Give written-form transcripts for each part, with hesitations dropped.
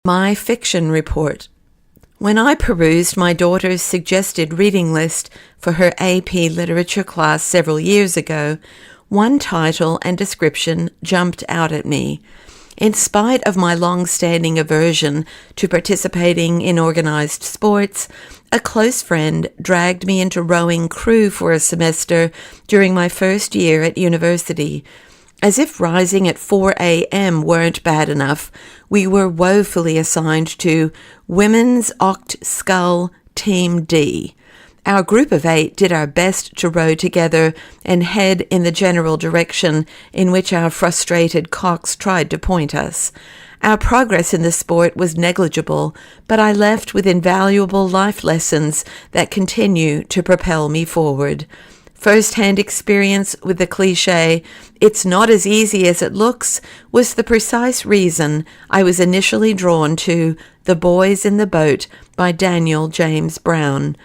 My fiction report. When I perused my daughter's suggested reading list for her AP literature class several years ago, one title and description jumped out at me. In spite of my long-standing aversion to participating in organized sports, a close friend dragged me into rowing crew for a semester during my first year at university. As if rising at 4 a.m. weren't bad enough, we were woefully assigned to Women's Oct Scull Team D. Our group of 8 did our best to row together and head in the general direction in which our frustrated cocks tried to point us. Our progress in the sport was negligible, but I left with invaluable life lessons that continue to propel me forward. First-hand experience with the cliché, "It's not as easy as it looks," was the precise reason I was initially drawn to The Boys in the Boat by Daniel James Brown.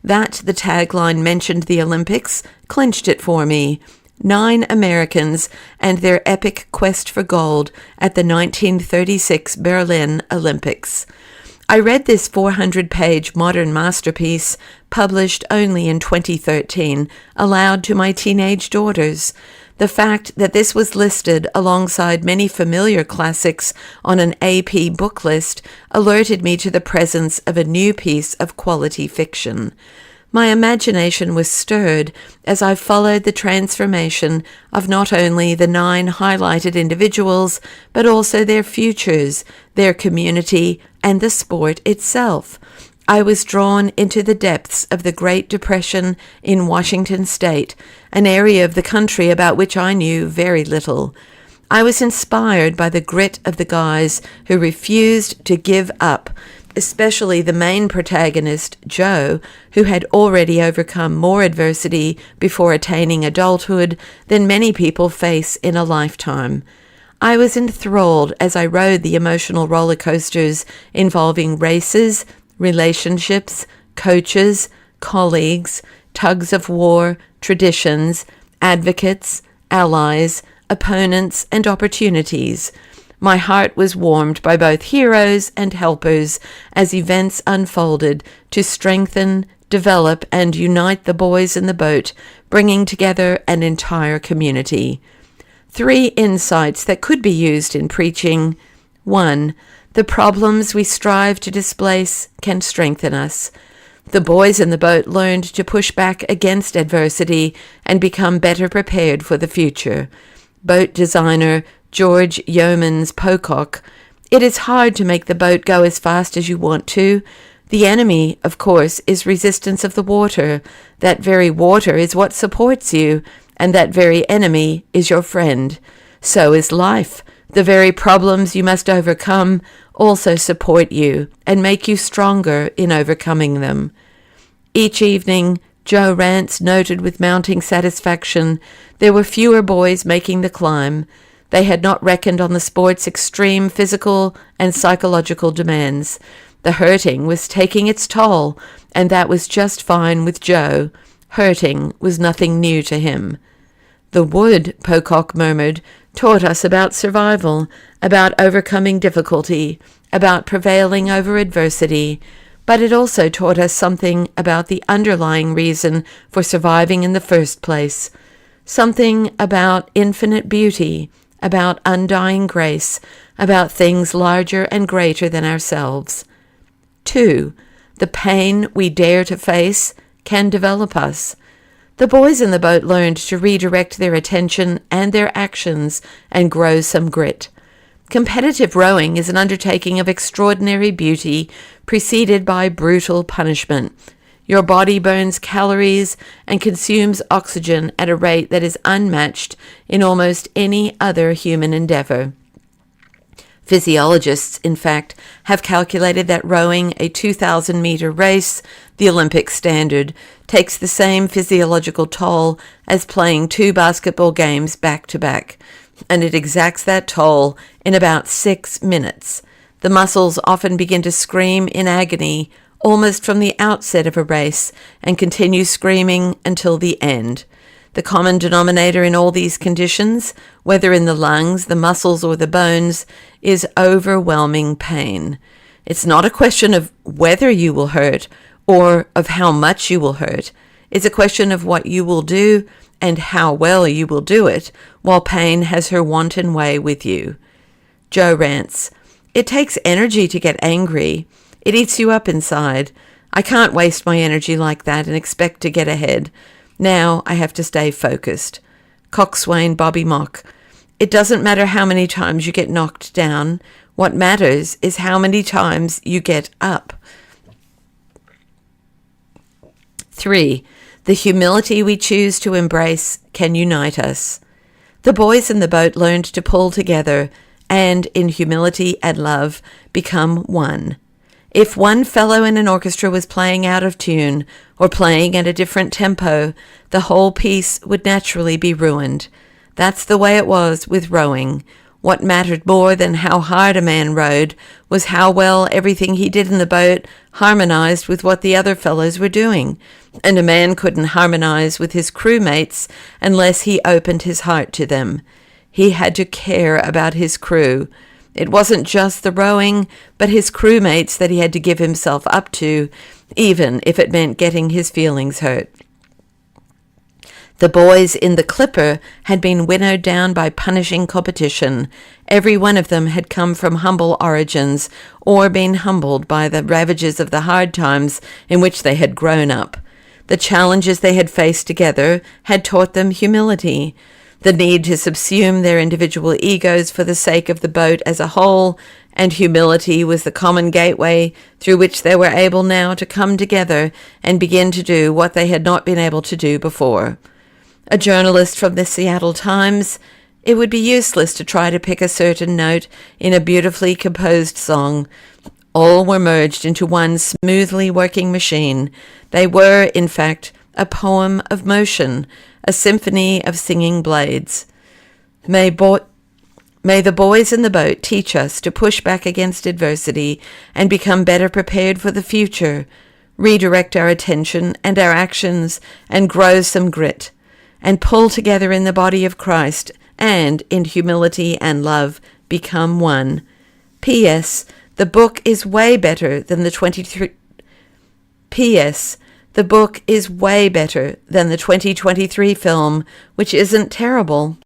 That the tagline mentioned the Olympics clinched it for me. 9 Americans and their epic quest for gold at the 1936 Berlin Olympics. I read this 400-page modern masterpiece, published only in 2013, aloud to my teenage daughters. The fact that this was listed alongside many familiar classics on an AP book list alerted me to the presence of a new piece of quality fiction. My imagination was stirred as I followed the transformation of not only the 9 highlighted individuals, but also their futures, their community, and the sport itself. I was drawn into the depths of the Great Depression in Washington State, an area of the country about which I knew very little. I was inspired by the grit of the guys who refused to give up, especially the main protagonist, Joe, who had already overcome more adversity before attaining adulthood than many people face in a lifetime. I was enthralled as I rode the emotional roller coasters involving races, relationships, coaches, colleagues, tugs of war, traditions, advocates, allies, opponents, and opportunities. My heart was warmed by both heroes and helpers as events unfolded to strengthen, develop, and unite the boys in the boat, bringing together an entire community. 3 insights that could be used in preaching. 1. The problems we strive to displace can strengthen us. The boys in the boat learned to push back against adversity and become better prepared for the future. Boat designer George Yeoman's Pocock. It is hard to make the boat go as fast as you want to. The enemy, of course, is resistance of the water. That very water is what supports you, and that very enemy is your friend. So is life. The very problems you must overcome also support you and make you stronger in overcoming them. Each evening, Joe Rance noted with mounting satisfaction, there were fewer boys making the climb. They had not reckoned on the sport's extreme physical and psychological demands. The hurting was taking its toll, and that was just fine with Joe. Hurting was nothing new to him. The wood, Pocock murmured, taught us about survival, about overcoming difficulty, about prevailing over adversity, but it also taught us something about the underlying reason for surviving in the first place, something about infinite beauty, about undying grace, about things larger and greater than ourselves. 2. The pain we dare to face can develop us. The boys in the boat learned to redirect their attention and their actions and grow some grit. Competitive rowing is an undertaking of extraordinary beauty, preceded by brutal punishment. Your body burns calories and consumes oxygen at a rate that is unmatched in almost any other human endeavor. Physiologists, in fact, have calculated that rowing a 2,000-meter race, the Olympic standard, takes the same physiological toll as playing 2 basketball games back-to-back, and it exacts that toll in about 6 minutes. The muscles often begin to scream in agony almost from the outset of a race and continue screaming until the end. The common denominator in all these conditions, whether in the lungs, the muscles, or the bones, is overwhelming pain. It's not a question of whether you will hurt or of how much you will hurt. It's a question of what you will do and how well you will do it while pain has her wanton way with you. Joe rants, "It takes energy to get angry. It eats you up inside. I can't waste my energy like that and expect to get ahead. Now I have to stay focused." Coxswain Bobby Mock, "It doesn't matter how many times you get knocked down. What matters is how many times you get up." 3. The humility we choose to embrace can unite us. The boys in the boat learned to pull together and, in humility and love, become one. If one fellow in an orchestra was playing out of tune or playing at a different tempo, the whole piece would naturally be ruined. That's the way it was with rowing. What mattered more than how hard a man rowed was how well everything he did in the boat harmonized with what the other fellows were doing. And a man couldn't harmonize with his crewmates unless he opened his heart to them. He had to care about his crew. It wasn't just the rowing, but his crewmates that he had to give himself up to, even if it meant getting his feelings hurt. The boys in the Clipper had been winnowed down by punishing competition. Every one of them had come from humble origins or been humbled by the ravages of the hard times in which they had grown up. The challenges they had faced together had taught them humility. The need to subsume their individual egos for the sake of the boat as a whole, and humility was the common gateway through which they were able now to come together and begin to do what they had not been able to do before. A journalist from the Seattle Times, "It would be useless to try to pick a certain note in a beautifully composed song. All were merged into one smoothly working machine. They were, in fact, a poem of motion, a symphony of singing blades. May the boys in the boat teach us to push back against adversity and become better prepared for the future, redirect our attention and our actions, and grow some grit, and pull together in the body of Christ, and in humility and love become one. P.S. The book is way better than the 2023 film, which isn't terrible."